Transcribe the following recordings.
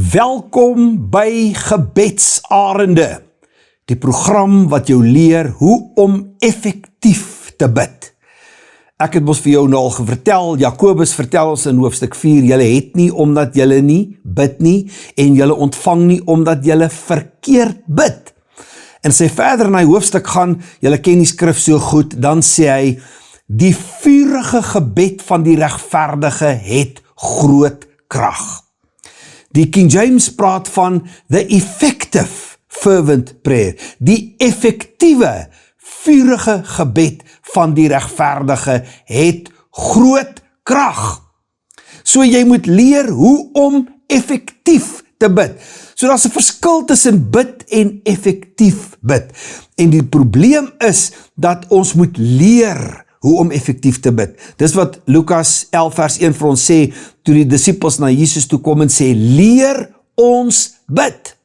Welkom by Gebedsarende, die program wat jou leer hoe om effektief te bid. Ek het mos vir jou nou al vertel, Jakobus vertel ons in hoofstuk 4, julle het nie omdat julle nie bid nie, en julle ontvang nie omdat julle verkeerd bid. En sy verder in hy hoofstuk gaan, julle ken die skrif so goed, dan sê hy, die vurige gebed van die regverdige het groot krag. Die King James praat van the effective fervent prayer, die effektiewe, vurige gebed van die regverdige het groot krag. So jy moet leer hoe om effektief te bid. So daar's 'n verskil tussen bid en effektief bid. En die probleem is dat ons moet leer hoe om effektief te bid. Dis wat Lukas 11 vers 1 vir ons sê, toe die disippels na Jesus toe kom en sê, leer ons bid.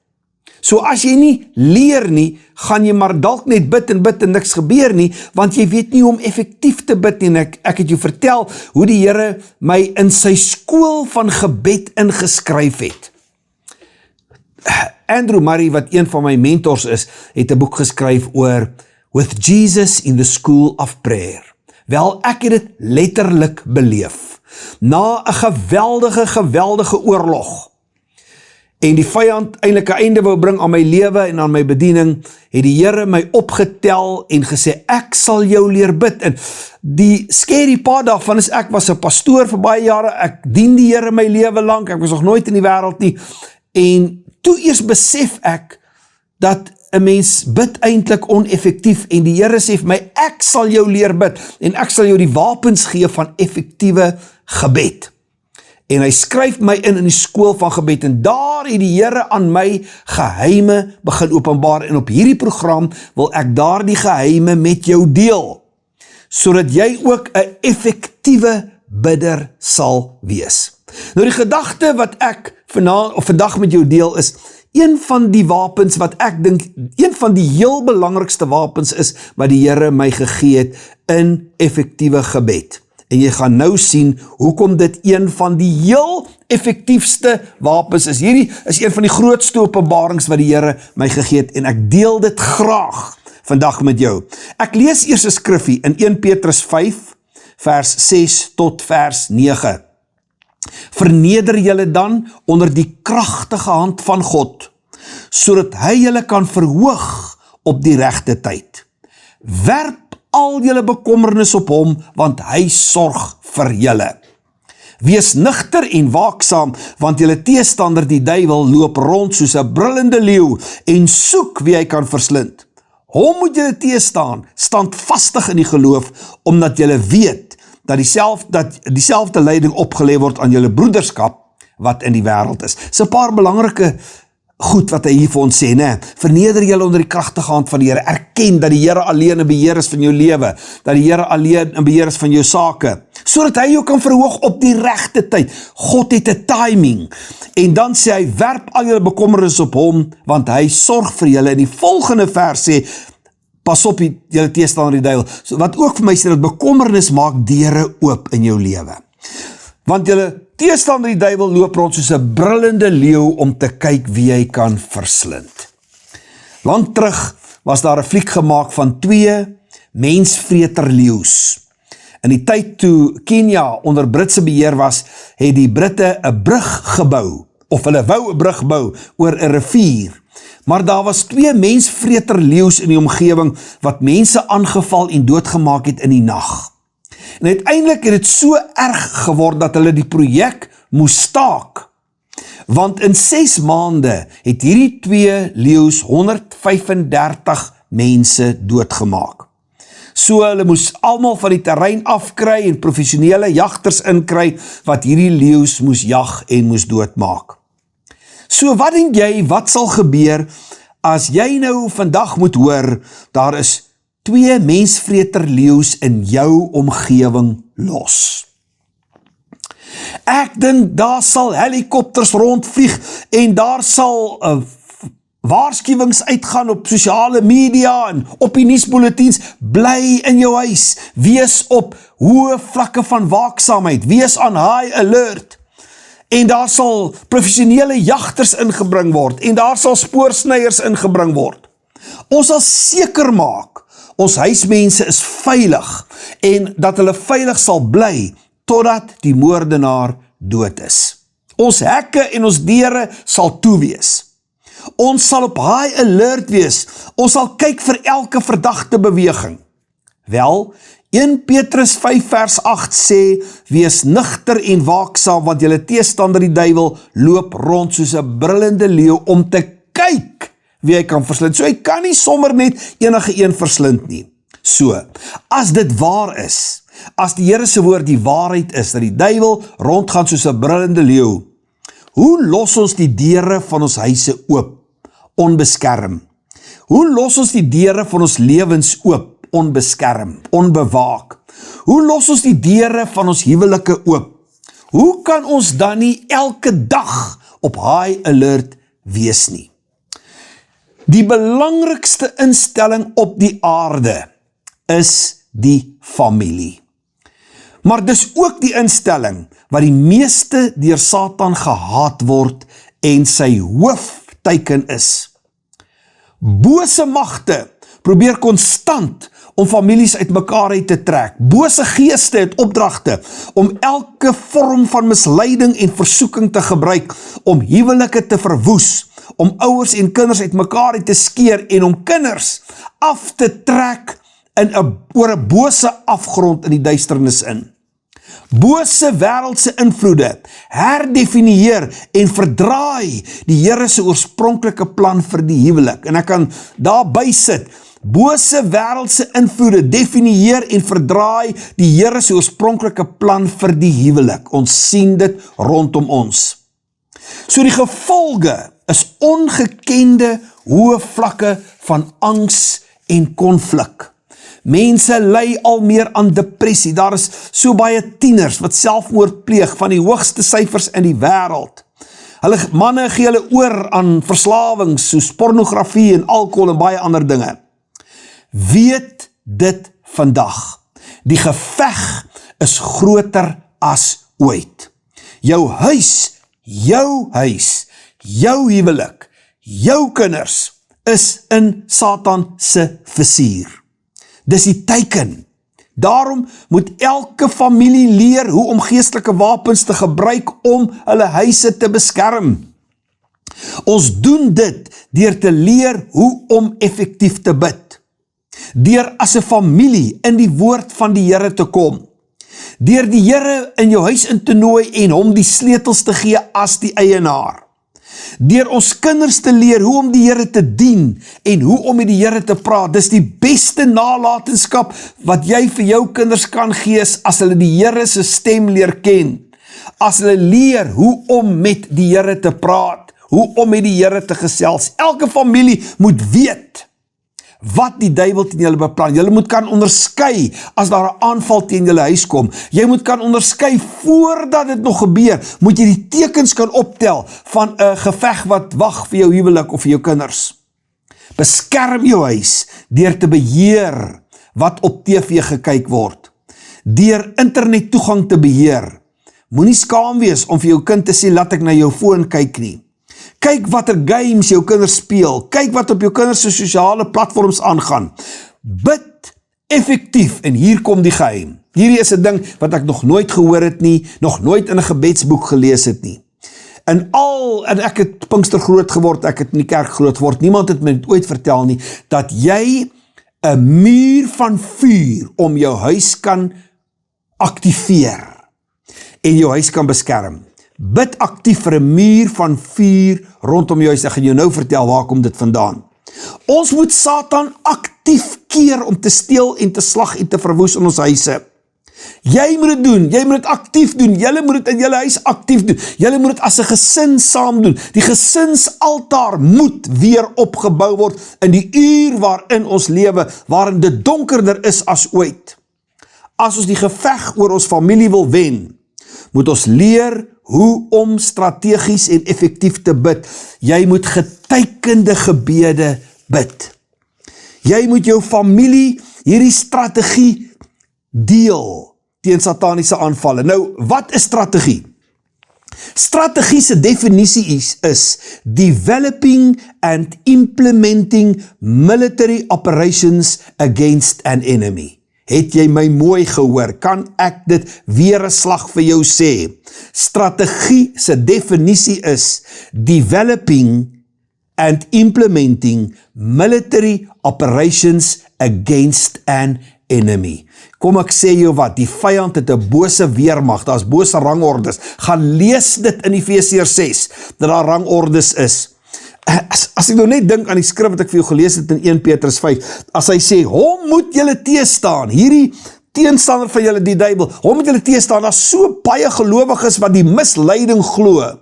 So as jy nie leer nie, gaan jy maar dalk net bid en niks gebeur nie, want jy weet nie hoe om effektief te bid nie. En ek het jou vertel hoe die Here my in sy skool van gebed ingeskryf het. Andrew Murray, wat een van my mentors is, het 'n boek geskryf oor With Jesus in the School of Prayer. Wel, ek het dit letterlik beleef. Na 'n geweldige oorlog, en die vyand eintlik 'n einde wou bring aan my lewe en aan my bediening, het die Here my opgetel en gesê, ek sal jou leer bid. En die scary part daarvan is, ek was 'n pastoor vir baie jare, ek dien die Here my lewe lank, ek was nog nooit in die wêreld nie, en toe eers besef ek, dat 'n mens bid eintlik oneffektief, en die Here sê vir my, ek sal jou leer bid, en ek sal jou die wapens gee van effektiewe gebed. En hy skryf my in die skool van gebed, en daar het die Here aan my geheime begin openbaar, en op hierdie program wil ek daar die geheime met jou deel, sodat jy ook 'n effektiewe bidder sal wees. Nou die gedagte wat ek vandag met jou deel is, een van die wapens wat ek dink, een van die heel belangrikste wapens is, wat die Here my gegee het in effektiewe gebed. En jy gaan nou sien, hoekom dit een van die heel effektiefste wapens is. Hierdie is een van die grootste openbarings wat die Here my gegee het, en ek deel dit graag vandag met jou. Ek lees eers 'n skriffie in 1 Petrus 5, vers 6 tot vers 9. Verneder julle dan onder die kragtige hand van God, sodat hy julle kan verhoog op die regte tyd. Werp al julle bekommernis op hom, want hy sorg vir julle. Wees nugter en waaksaam, want julle teestander die duiwel loop rond soos 'n brullende leeu en soek wie hy kan verslind. Hom moet julle teestaan, standvastig in die geloof, omdat julle weet dat dieselfde lyding opgelê word aan julle broederskap wat in die wêreld is. Dis 'n paar belangrike goed wat hy hier vir ons sê, né? Verneder julle onder die kragtige hand van die Here. Erken dat die Here alleen in beheer is van jou lewe, dat die Here alleen in beheer is van jou sake, sodat hy jou kan verhoog op die regte tyd. God het 'n timing. En dan sê hy, werp al julle bekommernis op hom, want hy sorg vir julle. In die volgende vers sê, pas op julle teestander die duiwel. So, wat ook vir my sê, dat bekommernis maak deure oop in jou lewe. Want julle teestander die duiwel loop rond soos 'n brullende leeu om te kyk wie hy kan verslind. Lang terug was daar 'n fliek gemaak van 2 mensvreter leeu's. In die tyd toe Kenia onder Britse beheer was, het die Britte 'n brug gebou, of hulle wou 'n brug bou oor 'n rivier. Maar daar was 2 mensvreter leeu's in die omgewing wat mense aangeval en doodgemaak het in die nag. En uiteindelik het dit so erg geword dat hulle die projek moes staak. Want in 6 maande het hierdie 2 leeu's 135 mense doodgemaak. So hulle moes almal van die terrein afkry en professionele jagters inkry wat hierdie leeu's moes jag en moes doodmaak. So wat dink jy, wat sal gebeur as jy nou vandag moet hoor, daar is 2 mensvreter leeu's in jou omgewing los? Ek dink daar sal helikopters rondvlieg en daar sal waarskuwings uitgaan op sosiale media en op die nuusbulletins. Bly in jou huis, wees op hoë vlakke van waaksaamheid, wees on high alert. En daar sal professionele jagters ingebring word, en daar sal spoorsnyers ingebring word. Ons sal seker maak, ons huismense is veilig, en dat hulle veilig sal bly, totdat die moordenaar dood is. Ons hekke en ons deure sal toe wees. Ons sal op high alert wees. Ons sal kyk vir elke verdagte beweging. Wel, 1 Petrus 5 vers 8 sê, wees nugter en waaksaam, want julle teestander die duiwel loop rond soos 'n brullende leeu om te kyk wie hy kan verslind. So hy kan nie sommer net enige een verslind nie. So, as dit waar is, as die Here se woord die waarheid is, dat die duiwel rondgaan soos 'n brullende leeu, hoe los ons die deure van ons huise oop, onbeskerm? Hoe los ons die deure van ons lewens oop, onbeskerm, onbewaak? Hoe los ons die deure van ons huwelike oop? Hoe kan ons dan nie elke dag op high alert wees nie? Die belangrikste instelling op die aarde is die familie. Maar dis ook die instelling wat die meeste deur Satan gehaat word en sy hoofteiken is. Bose magte probeer konstant om families uit mekaar uit te trek. Bose geeste het opdragte om elke vorm van misleiding en versoeking te gebruik, om huwelike te verwoes, om ouers en kinders uit mekaar uit te skeer en om kinders af te trek oor 'n bose afgrond in die duisternis in. Bose wêreldse invloede herdefinieer en verdraai die Here se oorspronklike plan vir die huwelik. En ek kan daarby sit, bose wêreldse invloede definieer en verdraai die Here se oorspronklike plan vir die huwelik. Ons sien dit rondom ons. So die gevolge is ongekende hoë vlakke van angs en konflik. Mense ly al meer aan depressie. Daar is so baie tieners wat selfmoord pleeg, van die hoogste syfers in die wêreld. Manne gee hulle oor aan verslawings soos pornografie en alkohol en baie ander dinge. Weet dit vandag. Die geveg is groter as ooit. Jou huis, jou huwelik, jou kinders is in Satan se vizier. Dis die teiken. Daarom moet elke familie leer hoe om geestelike wapens te gebruik om hulle huise te beskerm. Ons doen dit deur te leer hoe om effektief te bid. Deur as 'n familie in die woord van die Here te kom. Deur die Here in jou huis in te nooi en hom die sleutels te gee as die eienaar. Deur ons kinders te leer hoe om die Here te dien en hoe om met die Here te praat. Dis die beste nalatenskap wat jy vir jou kinders kan gee as hulle die Here se stem leer ken. As hulle leer hoe om met die Here te praat, hoe om met die Here te gesels. Elke familie moet weet wat die duiwel teen julle beplan. Julle moet kan onderskei as daar 'n aanval teen julle huis kom. Jy moet kan onderskei voordat dit nog gebeur. Moet jy die tekens kan optel van 'n geveg wat wag vir jou huwelik of vir jou kinders. Beskerm jou huis deur te beheer wat op TV gekyk word. Deur internet toegang te beheer. Moenie skaam wees om vir jou kind te sê laat ek na jou foon kyk nie. Kyk watter games jou kinders speel. Kyk wat op jou kinders se sosiale platforms aangaan. Bid effektief en hier kom die geheim. Hierdie is 'n ding wat ek nog nooit gehoor het nie, nog nooit in 'n gebedsboek gelees het nie. En ek het Pinkster groot geword, ek het in die kerk groot geword. Niemand het my dit ooit vertel nie dat jy 'n muur van vuur om jou huis kan aktiveer en jou huis kan beskerm. Bid aktief vir 'n muur van vuur rondom jou huis. Ek gaan jou nou vertel waar kom dit vandaan. Ons moet Satan aktief keer om te steel en te slag en te verwoes in ons huise. Jy moet dit doen, jy moet dit aktief doen, julle moet dit in julle huis aktief doen, julle moet dit as 'n gesin saam doen. Die gesinsaltaar moet weer opgebou word in die uur waarin ons lewe, waarin dit donkerder is as ooit. As ons die geveg oor ons familie wil wen, moet ons leer hoe om strategies en effektief te bid. Jy moet geteikende gebede bid. Jy moet jou familie hierdie strategie deel teen sataniese aanvalle. Nou, wat is strategie? Strategie se definisie is developing and implementing military operations against an enemy. Het jy my mooi gehoor? Kan ek dit weer 'n slag vir jou sê? Strategie se definisie is developing and implementing military operations against an enemy. Kom ek sê jou wat, die vyand het 'n bose weermag, daar's bose rangordes. Gaan lees dit in Efesiërs 6, dat daar rangordes is. As ek nou net dink aan die skrif wat ek vir jou gelees het in 1 Petrus 5, as hy sê, hom moet julle teestaan, hierdie teenstander van julle, die duiwel, hom moet julle teestaan, daar's so baie gelowiges wat die misleiding glo,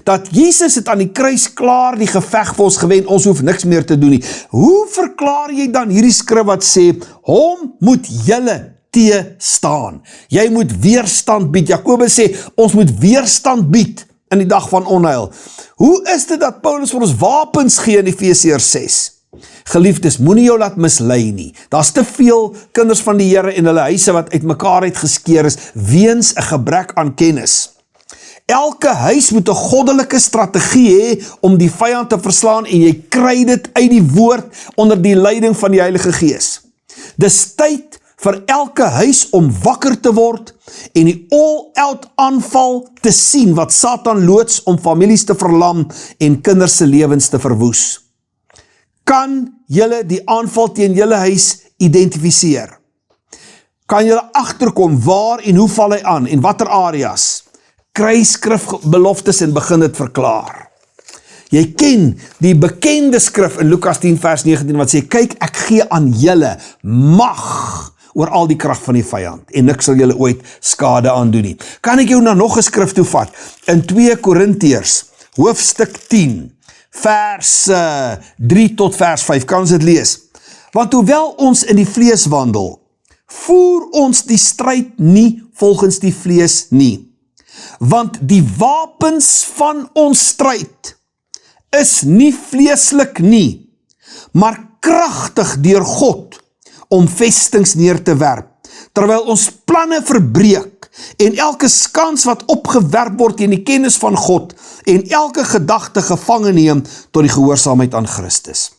dat Jesus het aan die kruis klaar die geveg vir ons gewen, ons hoef niks meer te doen nie. Hoe verklaar jy dan hierdie skrif wat sê, hom moet julle teestaan? Jy moet weerstand bied. Jakobus sê, ons moet weerstand bied in die dag van onheil. Hoe is dit dat Paulus vir ons wapens gee in Efesiërs 6? Geliefdes, moenie jou laat mislei nie. Daar's te veel kinders van die Here en hulle huise wat uitmekaar uitgeskeer is, weens 'n gebrek aan kennis. Elke huis moet 'n goddelike strategie hê om die vyand te verslaan en jy kry dit uit die woord onder die leiding van die Heilige Gees. Dis tyd vir elke huis om wakker te word en die all-out aanval te sien wat Satan loods om families te verlam en kinders se lewens te verwoes. Kan julle die aanval teen julle huis identifiseer? Kan julle agterkom waar en hoe val hy aan en watter areas? Kry skrifbeloftes en begin dit verklaar. Jy ken die bekende skrif in Lukas 10 vers 19 wat sê, kyk, ek gee aan julle mag oor al die krag van die vyand en niks sal julle ooit skade aandoen nie. Kan ek jou na nog 'n skrif toevat? In 2 Korintiërs, hoofstuk 10, vers 3 tot vers 5, kan ons dit lees? Want hoewel ons in die vlees wandel, voer ons die stryd nie volgens die vlees nie. Want die wapens van ons stryd is nie vleeslik nie, maar kragtig deur God om vestings neer te werp, terwyl ons planne verbreek en elke skans wat opgewerp word in die kennis van God en elke gedagte gevange neem tot die gehoorsaamheid aan Christus.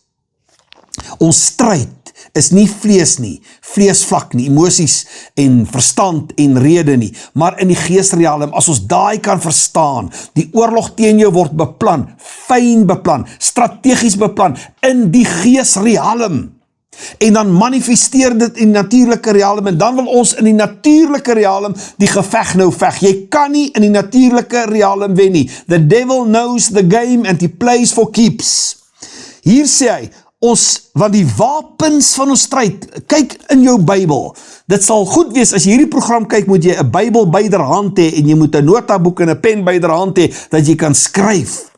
Ons stryd is nie vlees nie, vleesvlak nie, emosies en verstand en rede nie, maar in die geesrealm, as ons daai kan verstaan, die oorlog teen jou word beplan, fyn beplan, strategies beplan, in die geesrealm, en dan manifesteer dit in die natuurlike realm, en dan wil ons in die natuurlike realm die geveg nou veg. Jy kan nie in die natuurlike realm wen nie. The devil knows the game and he plays for keeps. Hier sê hy, want die wapens van ons stryd, kyk in jou Bybel, dit sal goed wees, as jy hierdie program kyk, moet jy 'n Bybel byderhand hê, en jy moet 'n notaboek en 'n pen byderhand hê, dat jy kan skryf,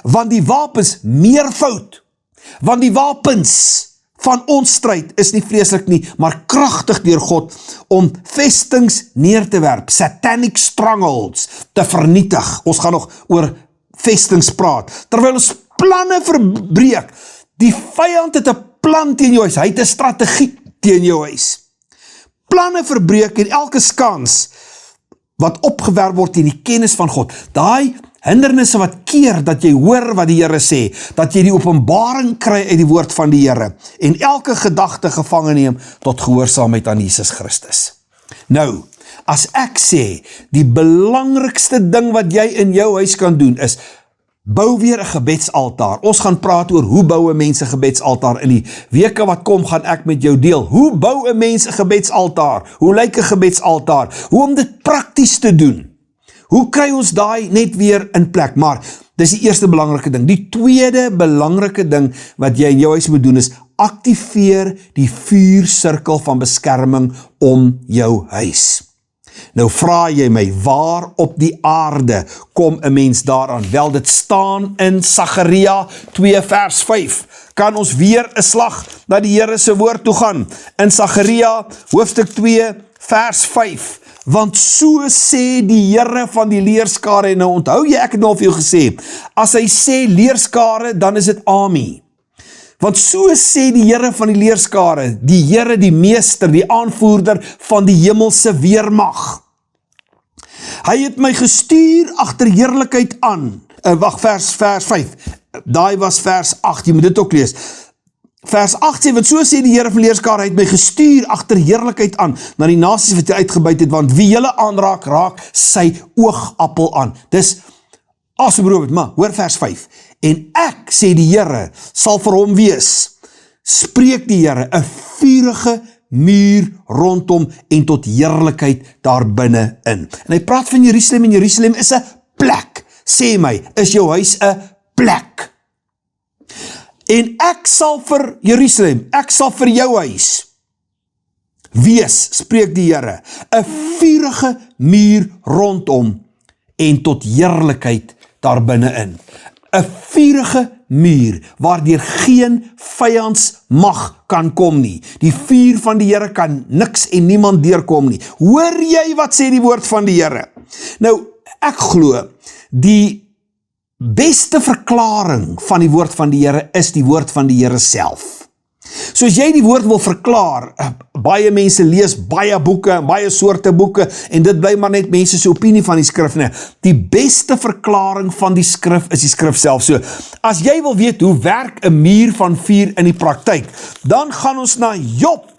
want die wapens, meervoud, want die wapens van ons stryd is nie vleeslik nie, maar kragtig deur God, om vestings neer te werp, satanic strongholds te vernietig. Ons gaan nog oor vestings praat, terwyl ons planne verbreek. Die vyand het 'n plan teen jou huis, hy het 'n strategie teen jou huis. Planne verbreek en elke skans wat opgewerp word teen die kennis van God. Daai hindernisse wat keer dat jy hoor wat die Here sê, dat jy die openbaring kry uit die woord van die Here en elke gedagte gevange neem tot gehoorsaamheid aan Jesus Christus. Nou, as ek sê, die belangrikste ding wat jy in jou huis kan doen is, bou weer 'n gebedsaltaar. Ons gaan praat oor hoe bou 'n mens 'n gebedsaltaar. In die weke wat kom gaan ek met jou deel. Hoe bou 'n mens 'n gebedsaltaar? Hoe lyk 'n gebedsaltaar? Hoe om dit prakties te doen? Hoe kry ons daai net weer in plek? Maar dis die eerste belangrike ding. Die tweede belangrike ding wat jy in jou huis moet doen is, aktiveer die vuursirkel van beskerming om jou huis. Nou vra jy my, waar op die aarde kom 'n mens daaraan? Wel, dit staan in Sagaria 2 vers 5. Kan ons weer 'n slag na die Here se woord toe gaan? In Sagaria hoofstuk 2 vers 5. Want so sê die Here van die leerskare, en nou onthou jy, ek het nou al vir jou gesê, as hy sê leerskare, dan is dit Ami. Want so sê die Here van die leerskare, die Here, die meester, die aanvoerder van die hemelse weermag. Hy het my gestuur agter heerlikheid aan. Wag, vers 5. Daai was vers 8, jy moet dit ook lees. Vers 8 sê, want so sê die Here van leerskare, hy het my gestuur agter heerlikheid aan, na die nasies wat hy uitgebuit het, want wie julle aanraak, raak sy oogappel aan. Dis asemrowend, maar hoor vers 5. En ek, sê die Here, sal vir hom wees, spreek die Here, 'n vurige muur rondom en tot heerlikheid daar binne in. En hy praat van Jerusalem, en Jerusalem is 'n plek. Sê my, is jou huis 'n plek? En ek sal vir Jerusalem, ek sal vir jou huis wees, spreek die Here, 'n vurige muur rondom en tot heerlikheid daar binne in. 'n vurige muur, waardeur geen vyyandsmag kan kom nie. Die vuur van die Here kan niks en niemand deurkom nie. Hoor jy wat sê die woord van die Here? Nou, ek glo, die beste verklaring van die woord van die Here is die woord van die Here self. So as jy die woord wil verklaar, baie mense lees baie boeke, baie soorte boeke, en dit bly maar net mense se opinie van die skrif, nie. Die beste verklaring van die skrif is die skrif self. So, as jy wil weet hoe werk 'n muur van vuur in die praktyk, dan gaan ons na Job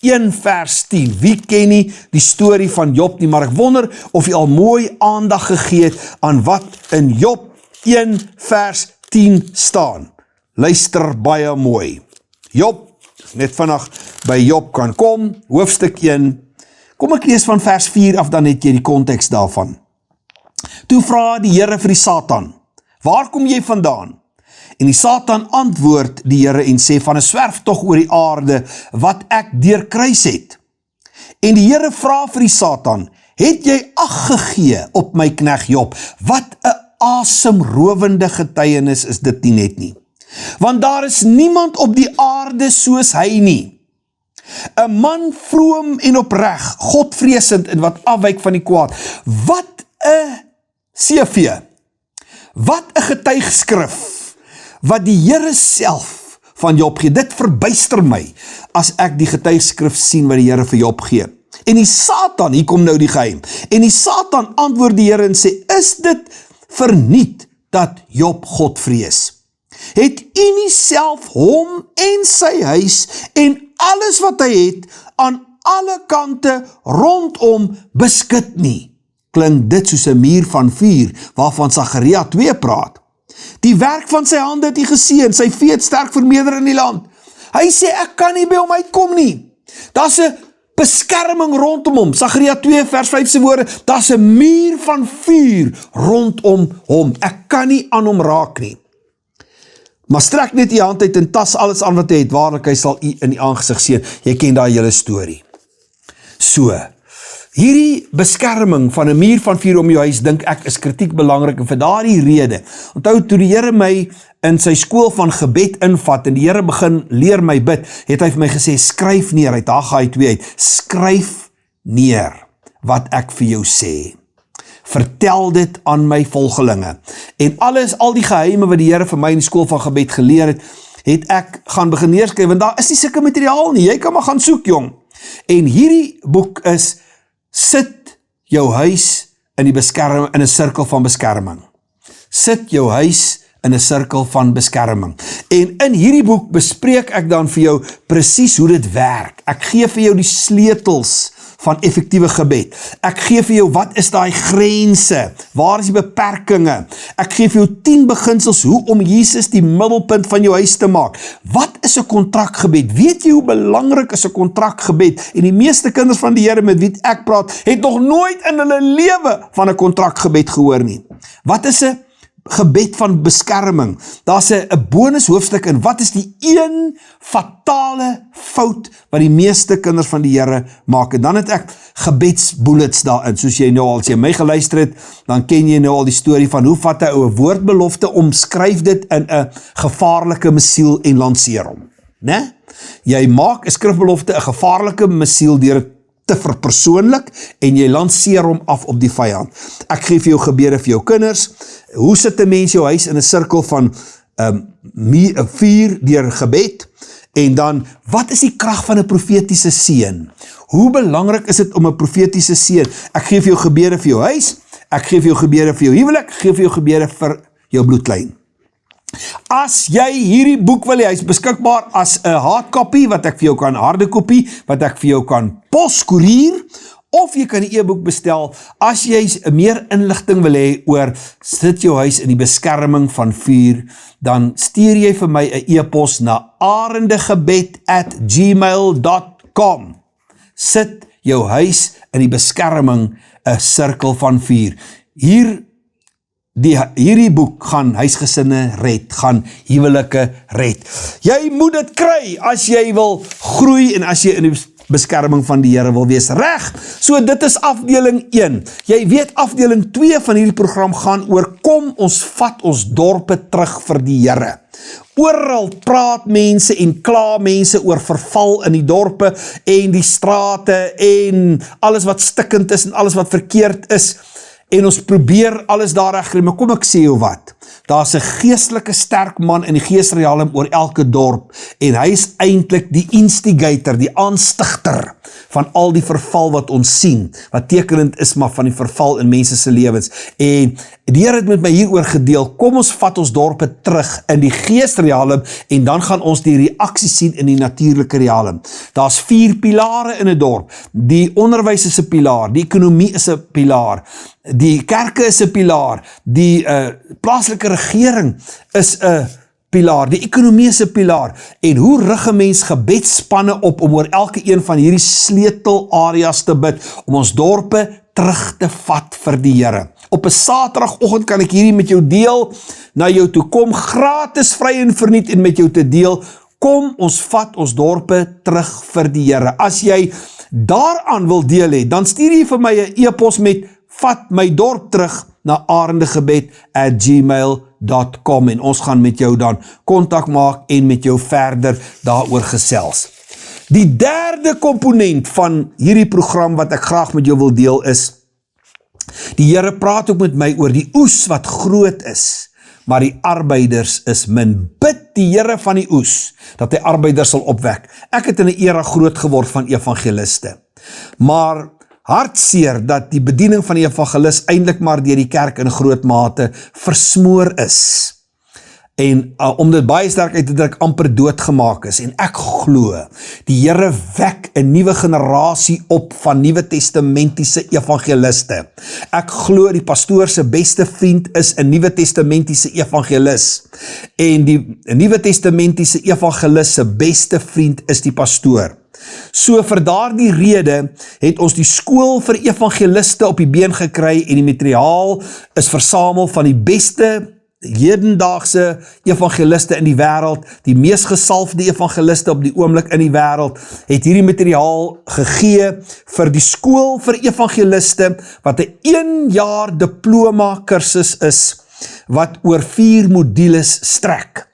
1 vers 10. Wie ken nie die storie van Job nie, maar ek wonder of jy al mooi aandag gegee het aan wat in Job 1 vers 10 staan. Luister baie mooi. Job, net vandag by Job kan kom, hoofstuk 1, kom ek lees van vers 4 af, dan het jy die konteks daarvan. Toe vra die Here vir die Satan, waar kom jy vandaan? En die Satan antwoord die Here en sê, van 'n swerftog oor die aarde, wat ek deurkruis het. En die Here vra vir die Satan, het jy ag gegee op my knegt Job? Wat 'n asemrowende getuienis is dit nie net nie. Want daar is niemand op die aarde soos hy nie. 'n man vroom en opreg, godvreesend en wat afwyk van die kwaad. Wat 'n CV, wat 'n getuigskrif, wat die Here self van Job gee. Dit verbuister my, as ek die getuigskrif sien wat die Here vir Job gee. En die Satan, hier kom nou die geheim, en die Satan antwoord die Here en sê, is dit verniet dat Job God vrees? Het u nie self hom en sy huis en alles wat hy het aan alle kante rondom beskut nie? Klink dit soos 'n muur van vuur waarvan Sagaria 2 praat. Die werk van sy hande het hy geseën, sy vee het sterk vermeerder in die land. Hy sê ek kan nie by hom uitkom nie. Daar's 'n beskerming rondom hom. Sagaria 2 vers 5 se woorde, daar's 'n muur van vuur rondom hom. Ek kan nie aan hom raak nie. Maar strek net die hand uit en tas alles aan wat hy het, waarlik hy sal u in die aangesig seën. Jy ken daai hele storie. So, hierdie beskerming van 'n muur van vuur om jou huis, dink ek, is kritiek belangrik, en vir daardie rede, onthou toe die Here my in sy skool van gebed invat, en die Here begin leer my bid, het hy vir my gesê, skryf neer, uit Haggai 2 uit, skryf neer wat ek vir jou sê. Vertel dit aan my volgelinge. En al die geheime wat die Here vir my in die skool van gebed geleer het ek gaan begin neerskryf, want daar is nie sulke materiaal nie, jy kan maar gaan soek, jong. En hierdie boek is, sit jou huis in 'n sirkel van beskerming. Sit jou huis in 'n sirkel van beskerming. En in hierdie boek bespreek ek dan vir jou presies hoe dit werk. Ek gee vir jou die sleutels van effektiewe gebed. Ek gee vir jou, wat is daai grense? Waar is die beperkinge? Ek gee vir jou 10 beginsels hoe om Jesus die middelpunt van jou huis te maak. Wat is 'n kontrakgebed? Weet jy hoe belangrik is 'n kontrakgebed? En die meeste kinders van die Here met wie ek praat, het nog nooit in hulle lewe van 'n kontrakgebed gehoor nie. Wat is 'n gebed van beskerming? Daar's 'n bonus hoofstuk in, wat is die een fatale fout wat die meeste kinders van die Here maak? En dan het ek gebedsbullets daarin, soos jy nou al, as jy my geluister het, dan ken jy nou al die storie van hoe vat hy 'n woordbelofte, omskryf dit in 'n gevaarlike missiel en lanceer hom. Né? Jy maak 'n skrifbelofte 'n gevaarlike missiel deur dit te verpersoonlik, en jy lanceer hom af op die vyand. Ek gee vir jou gebede vir jou kinders. Hoe sit 'n mens jou huis in 'n sirkel van vuur deur gebed? En dan, wat is die krag van 'n profetiese seën? Hoe belangrik is dit om 'n profetiese seën? Ek gee vir jou gebede vir jou huis, ek gee vir jou gebede vir jou huwelik, ek gee vir jou gebede vir jou bloedlyn. As jy hierdie boek wil hê, hy is beskikbaar as 'n hardkopie, wat ek vir jou kan, harde kopie, wat ek vir jou kan poskoerier, of jy kan die e-boek bestel. As jy meer inligting wil hê oor sit jou huis in die beskerming van vuur, dan stuur jy vir my 'n e-pos na arendegebed@gmail.com. Sit jou huis in die beskerming, 'n sirkel van vuur. Hierdie boek gaan huisgesinne red, gaan huwelike red. Jy moet dit kry as jy wil groei en as jy in die beskerming van die Here wil wees. Reg, so dit is afdeling 1. Jy weet afdeling 2 van hierdie program gaan oor kom ons vat ons dorpe terug vir die Here. Oral praat mense en kla mense oor verval in die dorpe en die strate en alles wat stikkend is en alles wat verkeerd is. En ons probeer alles daar regkry, maar kom ek sê jou wat, daar's 'n geestelike sterk man in die geesrealm oor elke dorp, en hy is eintlik die instigator, die aanstigter van al die verval wat ons sien, wat tekenend is maar van die verval in mense se lewens. En die Here het met my hieroor gedeel, kom ons vat ons dorpe terug in die geesrealm, en dan gaan ons die reaksie sien in die natuurlike realm. Daar's 4 pilare in 'n dorp. Die onderwys is 'n pilaar, die ekonomie is 'n pilaar, die kerke is 'n pilaar, die plaaslike regering is 'n pilaar, die ekonomie is 'n pilaar. En hoe rig 'n mens gebedspanne op om oor elke een van hierdie sleutelareas te bid, om ons dorpe terug te vat vir die Here. Op 'n Saterdagoggend kan ek hierdie met jou deel, na jou toe kom, gratis, vry en verniet, en met jou te deel, kom ons vat ons dorpe terug vir die Here. As jy daaraan wil deel hê, dan stuur jy vir my 'n e-pos met vat my dorp terug na arendegebed@gmail.com, en ons gaan met jou dan kontak maak en met jou verder daaroor gesels. Die derde komponent van hierdie program wat ek graag met jou wil deel is, die Here praat ook met my oor die oes wat groot is, maar die arbeiders is min. Bid die Here van die oes, dat hy arbeiders sal opwek. Ek het in 'n era groot geword van evangeliste, maar hartseer dat die bediening van die evangelis eintlik maar deur die kerk in groot mate versmoor is. En om dit baie sterk uit te druk, amper doodgemaak is. En ek glo, die Here wek 'n nuwe generasie op van Nuwe Testamentiese evangeliste. Ek glo die pastoor se beste vriend is 'n Nuwe Testamentiese evangelis. En die Nuwe Testamentiese evangelis se beste vriend is die pastoor. So vir daardie rede het ons die skool vir evangeliste op die been gekry, en die materiaal is versamel van die beste hedendaagse evangeliste in die wêreld, die mees gesalfde evangeliste op die oomblik in die wêreld, het hierdie materiaal gegee vir die skool vir evangeliste, wat 'n 1 jaar diploma kursus is, wat oor 4 modules strek.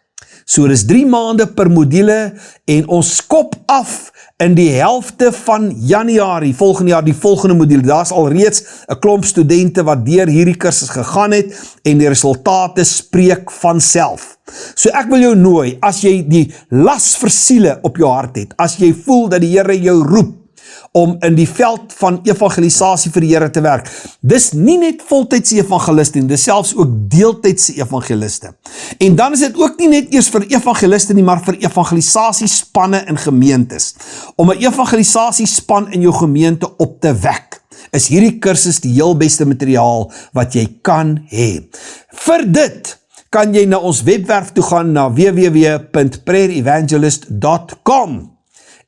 So dis 3 maande per module, en ons skop af in die helfte van Januarie, volgende jaar, die volgende module. Daar is al reeds 'n klomp studente wat deur hierdie kursus gegaan het, en die resultate spreek vanself. So ek wil jou nooi, as jy die las vir siele op jou hart het, as jy voel dat die Here jou roep, om in die veld van evangelisasie vir die Here te werk. Dis nie net voltydse evangeliste nie, dis selfs ook deeltydse evangeliste. En dan is dit ook nie net eers vir evangeliste nie, maar vir evangelisasiespanne in gemeentes. Om 'n evangelisasiespan in jou gemeente op te wek, is hierdie kursus die heel beste materiaal wat jy kan hê. Vir dit kan jy na ons webwerf toe gaan, na www.prayerevangelist.com.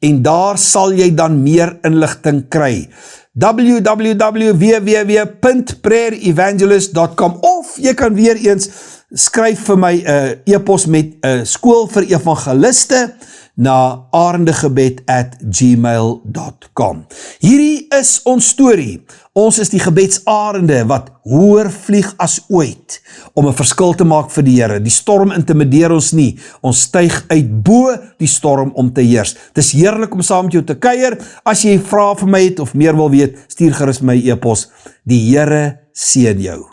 En daar sal jy dan meer inligting kry. www.prayerevangelist.com, of jy kan weer eens skryf vir my 'n e-pos met 'n skool vir evangeliste na arendegebed@gmail.com. Hierdie is ons storie. Ons is die gebedsarende wat hoër vlieg as ooit om 'n verskil te maak vir die Here. Die storm intimideer ons nie. Ons styg uit bo die storm om te heers. Dis heerlik om saam met jou te kuier. As jy vrae vir my het of meer wil weet, stuur gerus my e-pos. Die Here seën jou.